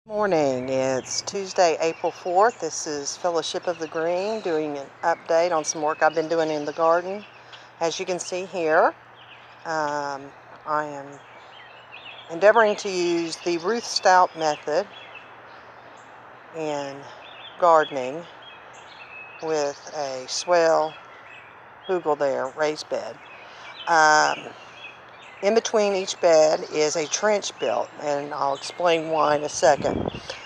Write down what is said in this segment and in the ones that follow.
Morning, it's Tuesday, April 4th. This is Fellowship of the Green doing an update on some work I've been doing in the garden. As you can see here, I am endeavoring to use the Ruth Stout method in gardening with a swale hugel there, raised bed. In between each bed is a trench built, and I'll explain why in a second. Let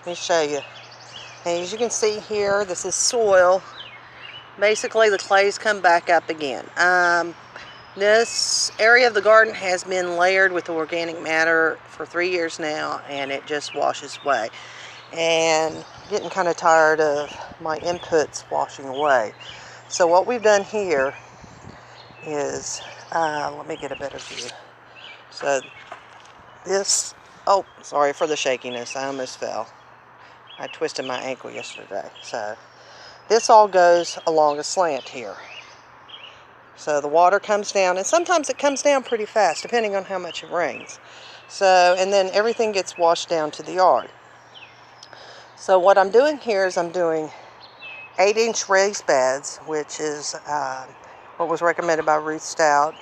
me show you. And as you can see here, this is soil. Basically, the clays come back up again. This area of the garden has been layered with organic matter for 3 years now, and it just washes away. And getting kind of tired of my inputs washing away. So what we've done here is, let me get a better view. So this, oh, sorry for the shakiness, I almost fell. I twisted my ankle yesterday. So this all goes along a slant here. So the water comes down, and sometimes it comes down pretty fast, depending on how much it rains. So, and then everything gets washed down to the yard. So what I'm doing here is I'm doing 8-inch raised beds, which is what was recommended by Ruth Stout.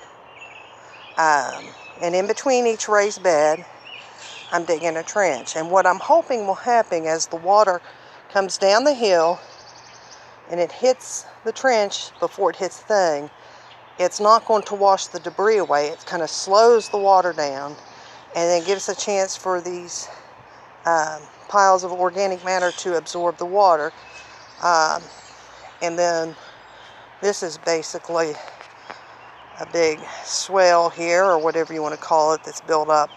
And in between each raised bed, I'm digging a trench. And what I'm hoping will happen as the water comes down the hill and it hits the trench before it hits the thing, it's not going to wash the debris away. It kind of slows the water down and then gives a chance for these piles of organic matter to absorb the water. And then this is basically a big swale here, or whatever you want to call it, that's built up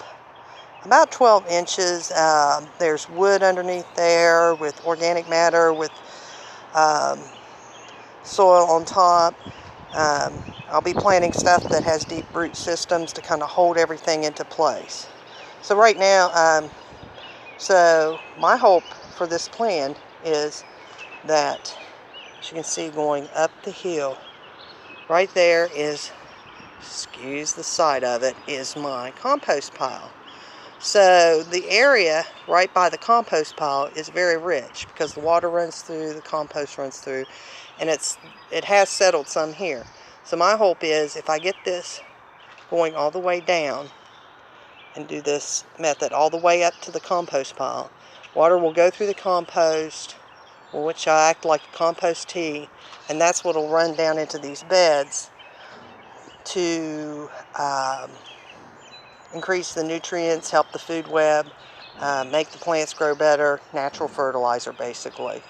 about 12 inches. There's wood underneath there with organic matter, with soil on top. I'll be planting stuff that has deep root systems to kind of hold everything into place. So right now, so my hope for this plan is that, as you can see going up the hill, right there is, excuse the side of it, is my compost pile. So the area right by the compost pile is very rich because the water runs through, the compost runs through, and it has settled some here. So my hope is if I get this going all the way down and do this method all the way up to the compost pile, water will go through the compost, which I act like a compost tea, and that's what will run down into these beds to increase the nutrients, help the food web, make the plants grow better, natural fertilizer basically.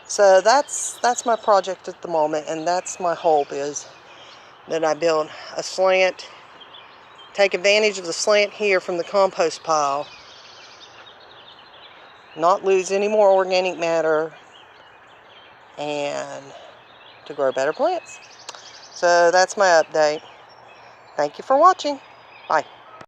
So that's my project at the moment, and that's my hope, is that I build a slant, take advantage of the slant here from the compost pile, not lose any more organic matter, and to grow better plants. So that's my update. Thank you for watching. Bye.